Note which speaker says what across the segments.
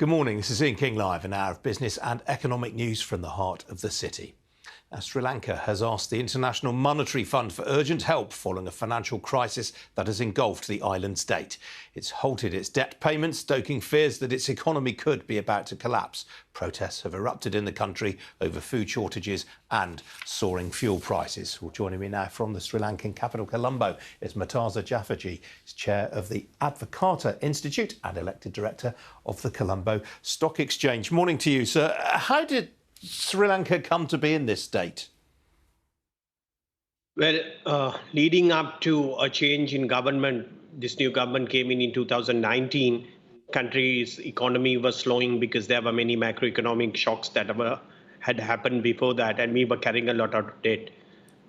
Speaker 1: Good morning, this is Ian King Live, an hour of business and economic news from the heart of the city. Sri Lanka has asked the International Monetary Fund for urgent help following a financial crisis that has engulfed the island state. It's halted its debt payments, stoking fears that its economy could be about to collapse. Protests have erupted in the country over food shortages and soaring fuel prices. Well, joining me now from the Sri Lankan capital, Colombo, is Murtaza Jafferji, chair of the Advocata Institute and elected director of the Colombo Stock Exchange. Morning to you, sir. How did Sri Lanka come to be in this state?
Speaker 2: Well, leading up to a change in government, this new government came in 2019. Country's economy was slowing because there were many macroeconomic shocks that had happened before that, and we were carrying a lot of debt.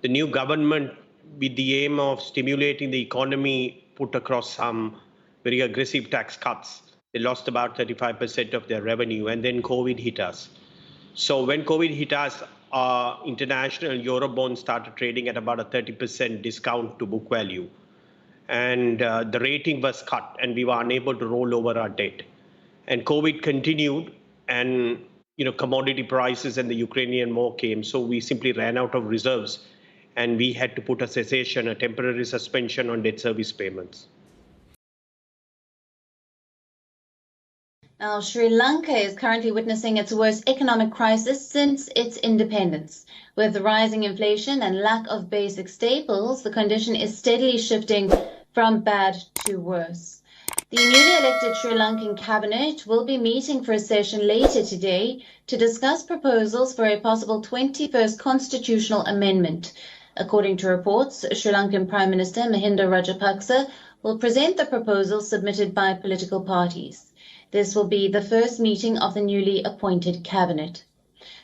Speaker 2: The new government, with the aim of stimulating the economy, put across some very aggressive tax cuts. They lost about 35% of their revenue, and then COVID hit us. So when COVID hit us, international Eurobonds started trading at about a 30% discount to book value. And the rating was cut, and we were unable to roll over our debt. And COVID continued, and commodity prices and the Ukrainian war came. So we simply ran out of reserves, and we had to put a temporary suspension on debt service payments.
Speaker 3: Now, Sri Lanka is currently witnessing its worst economic crisis since its independence. With rising inflation and lack of basic staples, the condition is steadily shifting from bad to worse. The newly elected Sri Lankan cabinet will be meeting for a session later today to discuss proposals for a possible 21st constitutional amendment. According to reports, Sri Lankan Prime Minister Mahinda Rajapaksa will present the proposals submitted by political parties. This will be the first meeting of the newly appointed cabinet.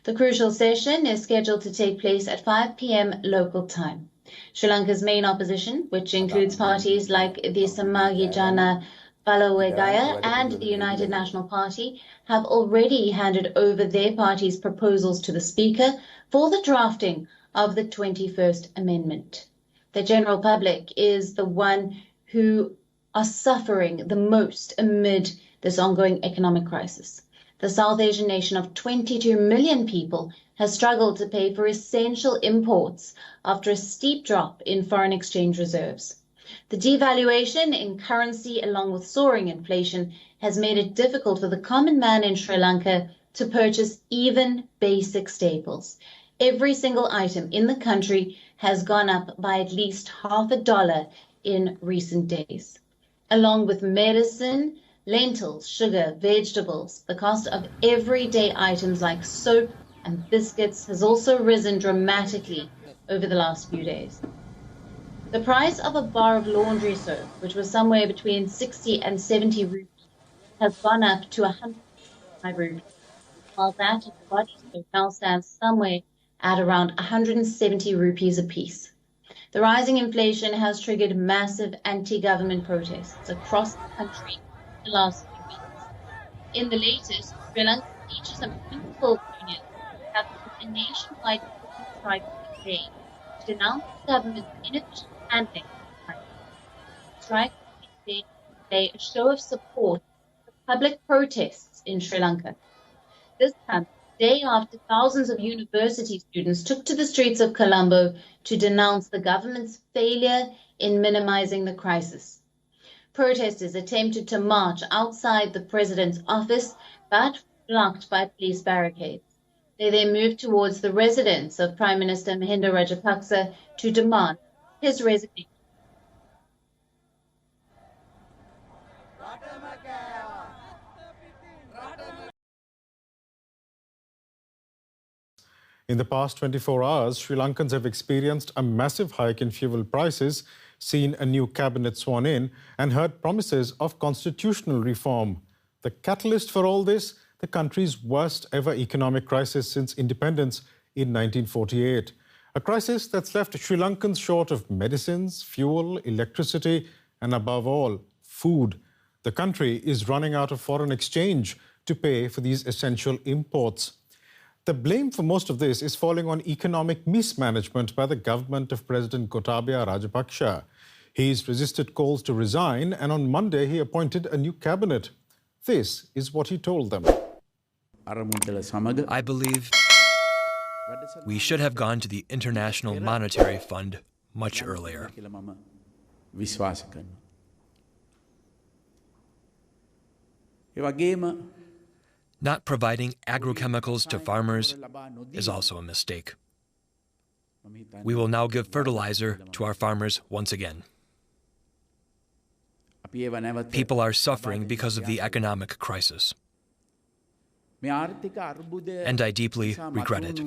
Speaker 3: The crucial session is scheduled to take place at 5 p.m. local time. Sri Lanka's main opposition, which includes parties like the Samagi Jana Balawegaya and the United National Party, have already handed over their party's proposals to the Speaker for the drafting of the 21st Amendment. The general public is the one who are suffering the most amid this ongoing economic crisis. The South Asian nation of 22 million people has struggled to pay for essential imports after a steep drop in foreign exchange reserves. The devaluation in currency, along with soaring inflation, has made it difficult for the common man in Sri Lanka to purchase even basic staples. Every single item in the country has gone up by at least $50 in recent days. Along with medicine, lentils, sugar, vegetables, the cost of everyday items like soap and biscuits has also risen dramatically over the last few days. The price of a bar of laundry soap, which was somewhere between 60 and 70 rupees, has gone up to 105 rupees, while that of body soap now stands somewhere at around 170 rupees apiece. The rising inflation has triggered massive anti-government protests across the country the last few weeks. In the latest, Sri Lanka teachers and principals unions have put a nationwide strike today to denounce the government's inefficient handling of the crisis. The strike is a show of support for public protests in Sri Lanka. This comes the day after thousands of university students took to the streets of Colombo to denounce the government's failure in minimizing the crisis. Protesters attempted to march outside the president's office, but blocked by police barricades. They then moved towards the residence of Prime Minister Mahinda Rajapaksa to demand his resignation.
Speaker 4: In the past 24 hours, Sri Lankans have experienced a massive hike in fuel prices, seen a new cabinet sworn in, and heard promises of constitutional reform. The catalyst for all this, the country's worst ever economic crisis since independence in 1948. A crisis that's left Sri Lankans short of medicines, fuel, electricity, and above all, food. The country is running out of foreign exchange to pay for these essential imports. The blame for most of this is falling on economic mismanagement by the government of President Gotabaya Rajapaksa. He's resisted calls to resign, and on Monday he appointed a new cabinet. This is what he told them.
Speaker 5: I believe we should have gone to the International Monetary Fund much earlier. Not providing agrochemicals to farmers is also a mistake. We will now give fertilizer to our farmers once again. People are suffering because of the economic crisis, and I deeply regret it.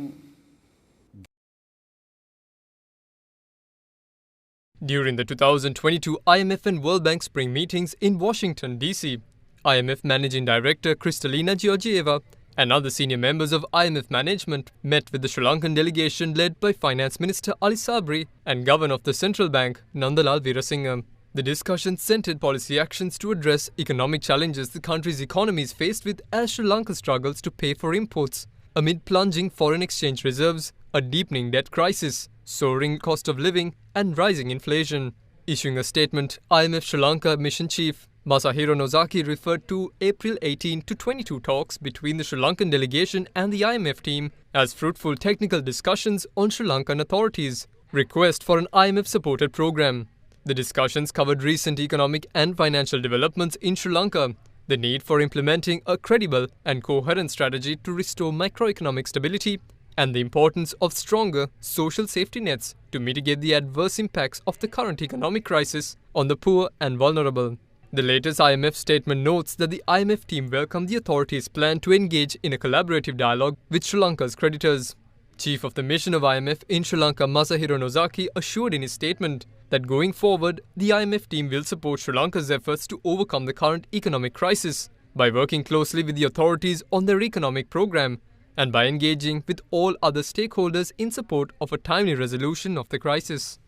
Speaker 6: During the 2022 IMF and World Bank spring meetings in Washington, D.C., IMF Managing Director Kristalina Georgieva and other senior members of IMF management met with the Sri Lankan delegation led by Finance Minister Ali Sabri and Governor of the Central Bank, Nandalal Veerasingham. The discussion centered policy actions to address economic challenges the country's economy is faced with as Sri Lanka struggles to pay for imports amid plunging foreign exchange reserves, a deepening debt crisis, soaring cost of living and rising inflation. Issuing a statement, IMF Sri Lanka Mission Chief Masahiro Nozaki referred to April 18 to 22 talks between the Sri Lankan delegation and the IMF team as fruitful technical discussions on Sri Lankan authorities' request for an IMF-supported program. The discussions covered recent economic and financial developments in Sri Lanka, the need for implementing a credible and coherent strategy to restore macroeconomic stability, and the importance of stronger social safety nets to mitigate the adverse impacts of the current economic crisis on the poor and vulnerable. The latest IMF statement notes that the IMF team welcomed the authorities' plan to engage in a collaborative dialogue with Sri Lanka's creditors. Chief of the mission of IMF in Sri Lanka, Masahiro Nozaki, assured in his statement that going forward, the IMF team will support Sri Lanka's efforts to overcome the current economic crisis by working closely with the authorities on their economic program and by engaging with all other stakeholders in support of a timely resolution of the crisis.